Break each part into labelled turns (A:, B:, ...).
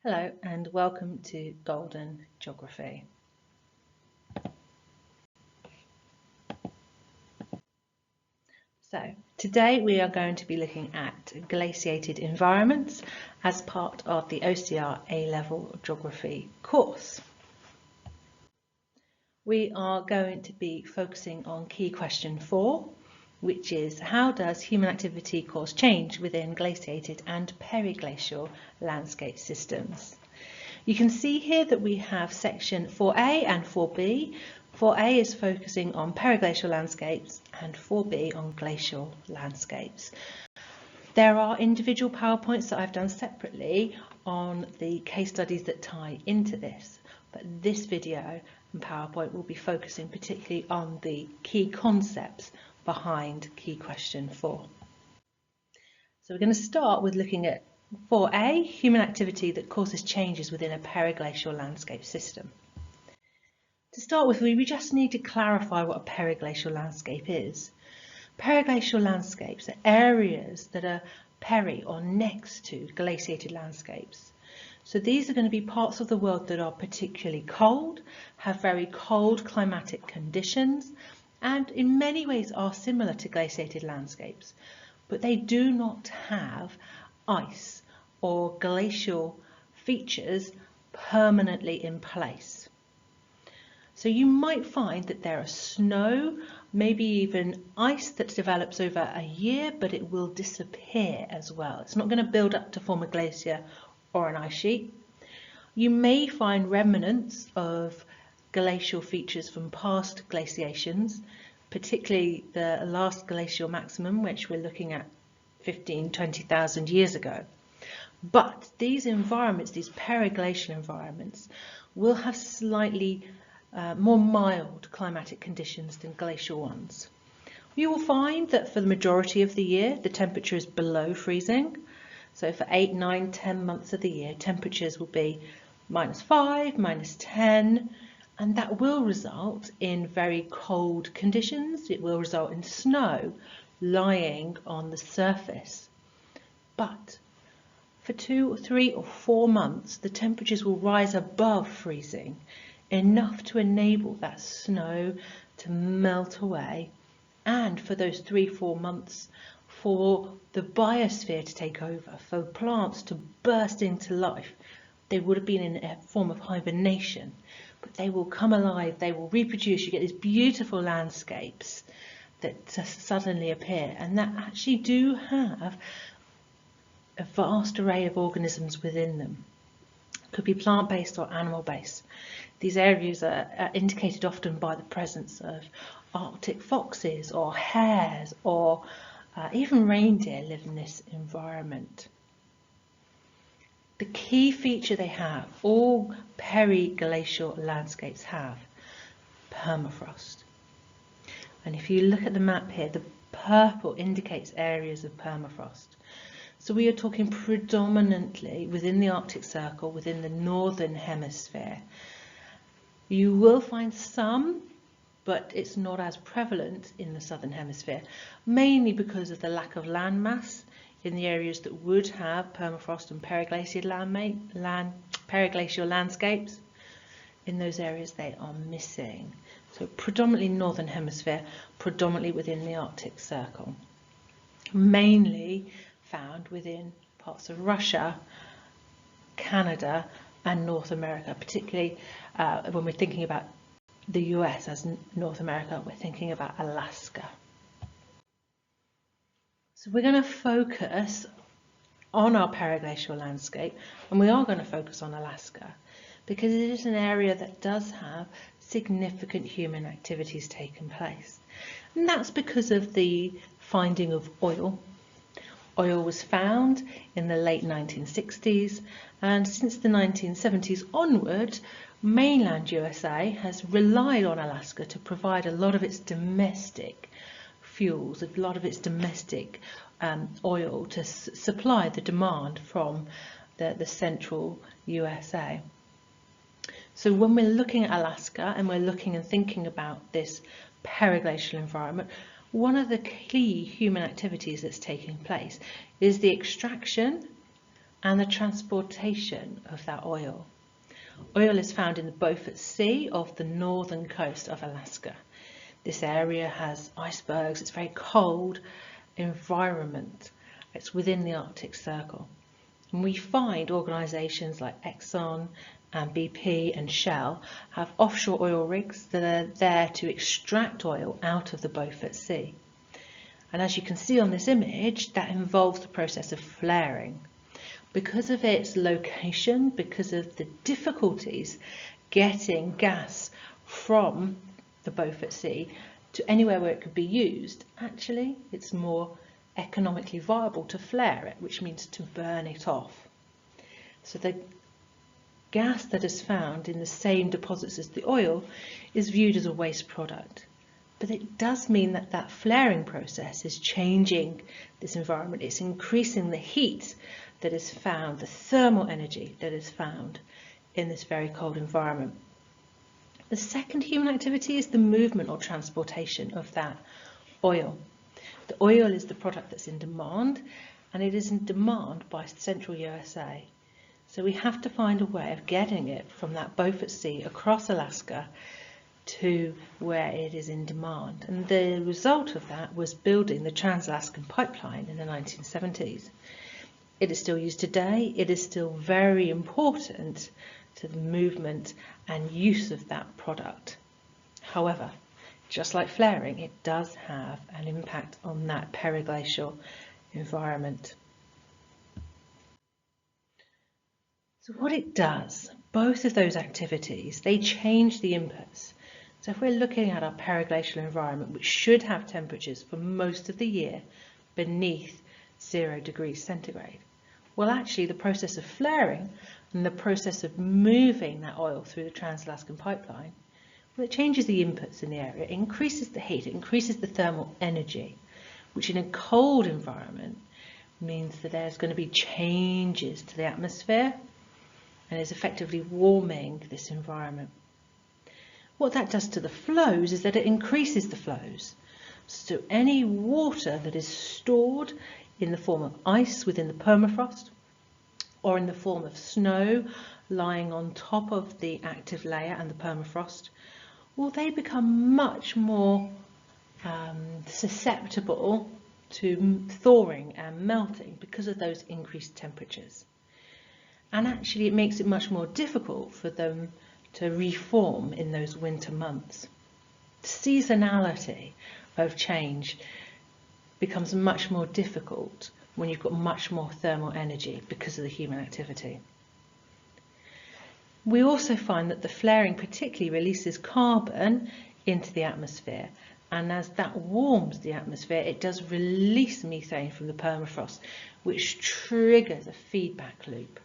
A: Hello and welcome to Golden Geography. So today we are going to be looking at glaciated environments as part of the OCR A-Level Geography course. We are going to be focusing on key question 4, which is how does human activity cause change within glaciated and periglacial landscape systems? You can see here that we have section 4A and 4B. 4A is focusing on periglacial landscapes and 4B on glacial landscapes. There are individual PowerPoints that I've done separately on the case studies that tie into this, but this video and PowerPoint will be focusing particularly on the key concepts behind key question 4. So we're going to start with looking at 4A, human activity that causes changes within a periglacial landscape system. To start with, we just need to clarify what a periglacial landscape is. Periglacial landscapes are areas that are peri or next to glaciated landscapes. So these are going to be parts of the world that are particularly cold, have very cold climatic conditions, and in many ways are similar to glaciated landscapes, but they do not have ice or glacial features permanently in place. So you might find that there are snow, maybe even ice that develops over a year, but it will disappear as well. It's not going to build up to form a glacier or an ice sheet. You may find remnants of glacial features from past glaciations, particularly the last glacial maximum, which we're looking at 20,000 years ago. But these environments, these periglacial environments, will have slightly more mild climatic conditions than glacial ones. You will find that for the majority of the year, the temperature is below freezing. So for 8, 9, 10 months of the year, temperatures will be -5, -10, and that will result in very cold conditions. It will result in snow lying on the surface. But for 2, 3 or 4 months, the temperatures will rise above freezing, enough to enable that snow to melt away, and for those 3-4 months for the biosphere to take over, for plants to burst into life. They would have been in a form of hibernation, but they will come alive, they will reproduce. You get these beautiful landscapes that suddenly appear, and that actually do have a vast array of organisms within them. It could be plant-based or animal-based. These areas are indicated often by the presence of Arctic foxes or hares or even reindeer live in this environment. The key feature they have, all periglacial landscapes have, permafrost. And if you look at the map here, the purple indicates areas of permafrost. So we are talking predominantly within the Arctic Circle, within the northern hemisphere. You will find some, but it's not as prevalent in the southern hemisphere, mainly because of the lack of landmass in the areas that would have permafrost and periglacial landscapes. In those areas they are missing. So predominantly northern hemisphere, predominantly within the Arctic Circle. Mainly found within parts of Russia, Canada and North America, particularly when we're thinking about the US as North America, we're thinking about Alaska. So we're going to focus on our periglacial landscape, and we are going to focus on Alaska because it is an area that does have significant human activities taking place. And that's because of the finding of oil. Oil was found in the late 1960s, and since the 1970s onward, mainland USA has relied on Alaska to provide a lot of its domestic fuels, a lot of its domestic oil to supply the demand from the central USA. So when we're looking at Alaska and we're looking and thinking about this periglacial environment, one of the key human activities that's taking place is the extraction and the transportation of that oil. Oil is found in the Beaufort Sea off the northern coast of Alaska. This area has icebergs, it's a very cold environment. It's within the Arctic Circle. And we find organisations like Exxon and BP and Shell have offshore oil rigs that are there to extract oil out of the Beaufort Sea. And as you can see on this image, that involves the process of flaring. Because of its location, because of the difficulties getting gas from the Beaufort Sea to anywhere where it could be used, actually it's more economically viable to flare it, which means to burn it off. So the gas that is found in the same deposits as the oil is viewed as a waste product. But it does mean that that flaring process is changing this environment. It's increasing the heat that is found, the thermal energy that is found in this very cold environment. The second human activity is the movement or transportation of that oil. The oil is the product that's in demand, and it is in demand by central USA. So we have to find a way of getting it from that Beaufort Sea across Alaska to where it is in demand. And the result of that was building the Trans-Alaskan Pipeline in the 1970s. It is still used today. It is still very important to the movement and use of that product. However, just like flaring, it does have an impact on that periglacial environment. So what it does, both of those activities, they change the inputs. So if we're looking at our periglacial environment, which should have temperatures for most of the year beneath 0 degrees centigrade, well, actually the process of flaring and the process of moving that oil through the Trans-Alaskan Pipeline, well, it changes the inputs in the area. It increases the heat, it increases the thermal energy, which in a cold environment means that there's going to be changes to the atmosphere and is effectively warming this environment. What that does to the flows is that it increases the flows. So any water that is stored in the form of ice within the permafrost or in the form of snow lying on top of the active layer and the permafrost, well, they become much more susceptible to thawing and melting because of those increased temperatures. And actually it makes it much more difficult for them to reform in those winter months. Seasonality of change becomes much more difficult when you've got much more thermal energy because of the human activity. We also find that the flaring particularly releases carbon into the atmosphere, and as that warms the atmosphere, it does release methane from the permafrost, which triggers a feedback loop.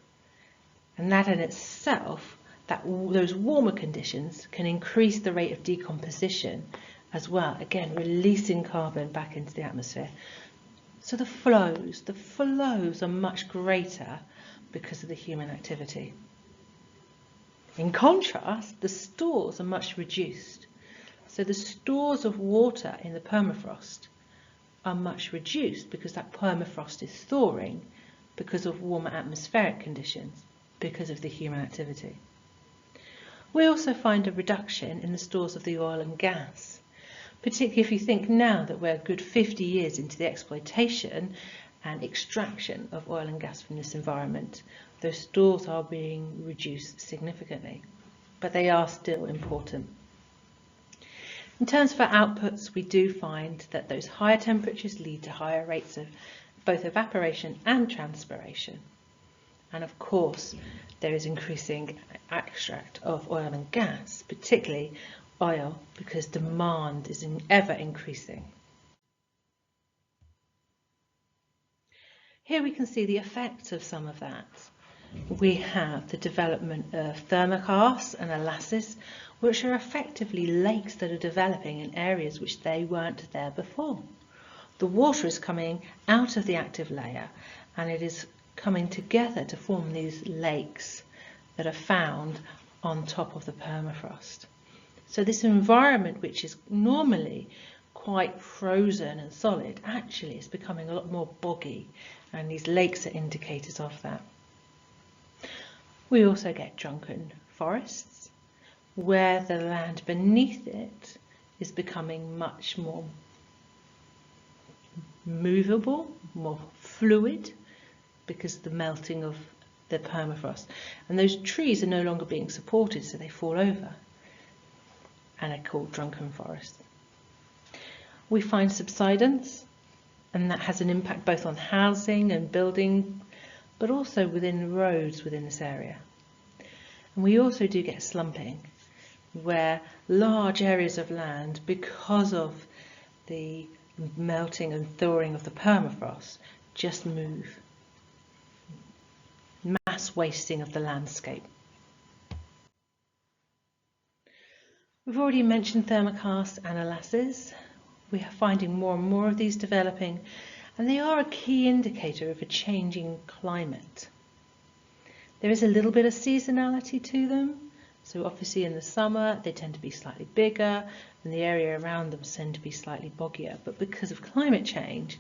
A: And that in itself, those warmer conditions can increase the rate of decomposition as well, again releasing carbon back into the atmosphere. So the flows are much greater because of the human activity. In contrast, the stores are much reduced. So the stores of water in the permafrost are much reduced because that permafrost is thawing because of warmer atmospheric conditions, because of the human activity. We also find a reduction in the stores of the oil and gas, particularly if you think now that we're a good 50 years into the exploitation and extraction of oil and gas from this environment. Those stores are being reduced significantly, but they are still important. In terms of our outputs, we do find that those higher temperatures lead to higher rates of both evaporation and transpiration. And of course, there is increasing extract of oil and gas, particularly oil, because demand is ever increasing. Here we can see the effects of some of that. We have the development of thermokarsts and elasses, which are effectively lakes that are developing in areas which they weren't there before. The water is coming out of the active layer and it is coming together to form these lakes that are found on top of the permafrost. So this environment, which is normally quite frozen and solid, actually is becoming a lot more boggy, and these lakes are indicators of that. We also get drunken forests, where the land beneath it is becoming much more movable, more fluid, because of the melting of the permafrost. And those trees are no longer being supported, so they fall over and are called drunken forests. We find subsidence, and that has an impact both on housing and building, but also within roads within this area. And we also do get slumping, where large areas of land, because of the melting and thawing of the permafrost, just move. Mass wasting of the landscape. We've already mentioned thermokarsts and molasses. We are finding more and more of these developing, and they are a key indicator of a changing climate. There is a little bit of seasonality to them. So obviously in the summer they tend to be slightly bigger and the area around them tend to be slightly boggier. But because of climate change,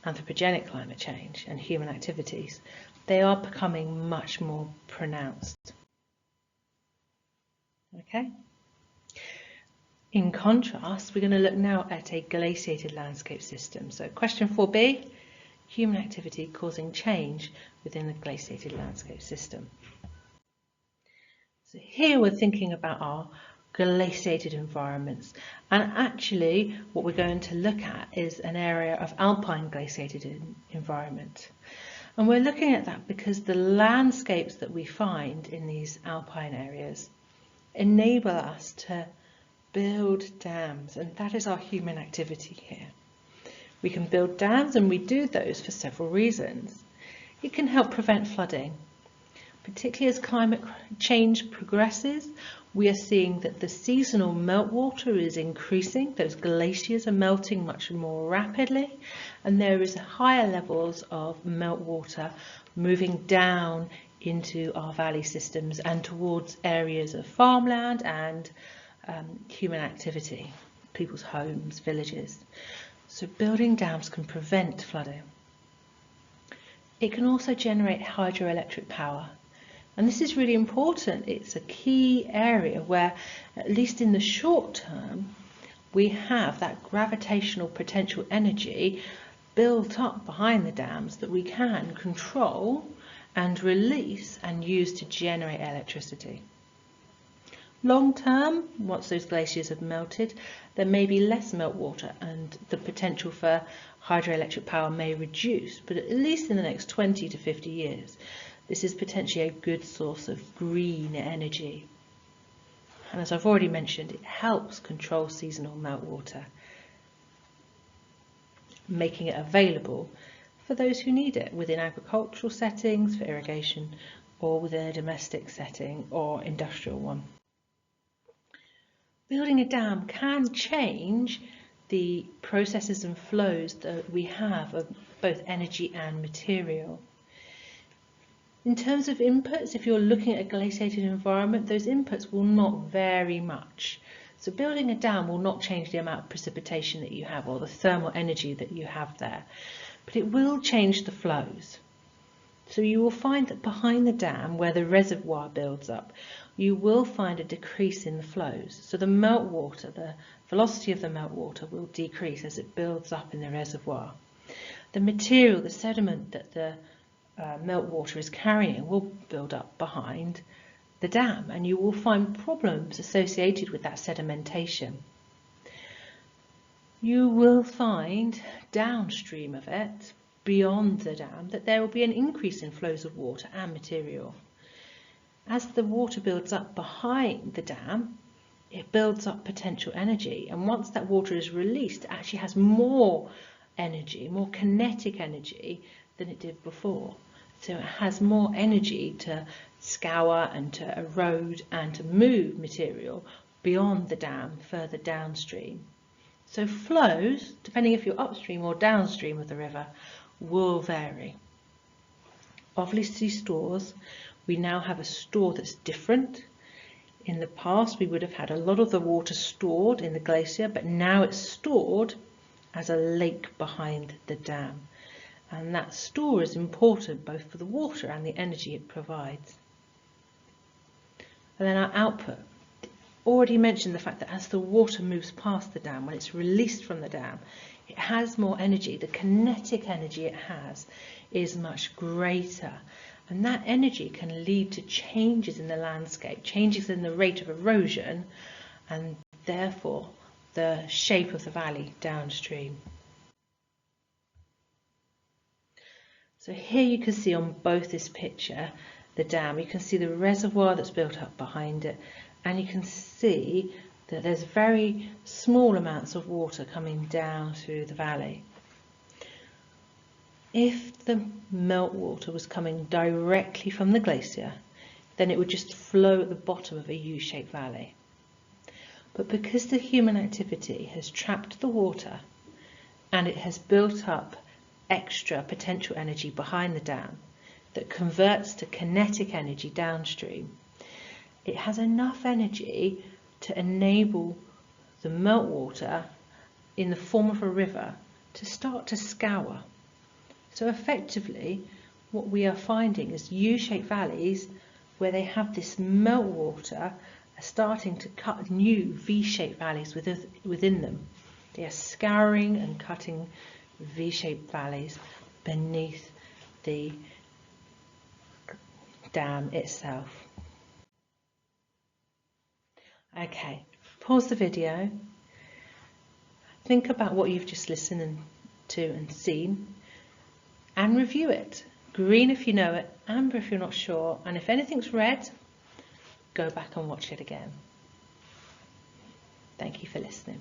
A: anthropogenic climate change and human activities, they are becoming much more pronounced. Okay. In contrast, we're going to look now at a glaciated landscape system. So question 4b, human activity causing change within the glaciated landscape system. So here we're thinking about our glaciated environments, and actually what we're going to look at is an area of alpine glaciated environment. And we're looking at that because the landscapes that we find in these alpine areas enable us to build dams, and that is our human activity here. We can build dams, and we do those for several reasons. It can help prevent flooding. Particularly as climate change progresses, we are seeing that the seasonal meltwater is increasing. Those glaciers are melting much more rapidly, and there is higher levels of meltwater moving down into our valley systems and towards areas of farmland and human activity, people's homes, villages. So building dams can prevent flooding. It can also generate hydroelectric power. And this is really important. It's a key area where, at least in the short term, we have that gravitational potential energy built up behind the dams that we can control and release and use to generate electricity. Long term, once those glaciers have melted, there may be less meltwater and the potential for hydroelectric power may reduce, but at least in the next 20 to 50 years, this is potentially a good source of green energy. And as I've already mentioned, it helps control seasonal meltwater, making it available for those who need it within agricultural settings, for irrigation, or within a domestic setting or industrial one. Building a dam can change the processes and flows that we have of both energy and material. In terms of inputs, if you're looking at a glaciated environment, those inputs will not vary much. So building a dam will not change the amount of precipitation that you have or the thermal energy that you have there, but it will change the flows. So you will find that behind the dam, where the reservoir builds up, you will find a decrease in the flows. So the meltwater, the velocity of the meltwater will decrease as it builds up in the reservoir. The material, the sediment that the meltwater is carrying will build up behind the dam, and you will find problems associated with that sedimentation. You will find downstream of it, beyond the dam, that there will be an increase in flows of water and material. As the water builds up behind the dam, it builds up potential energy, and once that water is released, it actually has more energy, more kinetic energy than it did before. So it has more energy to scour and to erode and to move material beyond the dam, further downstream. So flows, depending if you're upstream or downstream of the river, will vary. Obviously stores, we now have a store that's different. In the past we would have had a lot of the water stored in the glacier, but now it's stored as a lake behind the dam. And that store is important both for the water and the energy it provides. And then our output. Already mentioned the fact that as the water moves past the dam, when it's released from the dam, it has more energy. The kinetic energy it has is much greater. And that energy can lead to changes in the landscape, changes in the rate of erosion, and therefore the shape of the valley downstream. So here you can see on both this picture the dam. You can see the reservoir that's built up behind it, and you can see that there's very small amounts of water coming down through the valley. If the meltwater was coming directly from the glacier, then it would just flow at the bottom of a U-shaped valley. But because the human activity has trapped the water and it has built up extra potential energy behind the dam that converts to kinetic energy downstream, it has enough energy to enable the meltwater in the form of a river to start to scour. So effectively what we are finding is U-shaped valleys where they have this meltwater are starting to cut new V-shaped valleys within them. They are scouring and cutting V-shaped valleys beneath the dam itself. Okay, pause the video, think about what you've just listened to and seen, and review it. Green if you know it, amber if you're not sure, and if anything's red, go back and watch it again. Thank you for listening.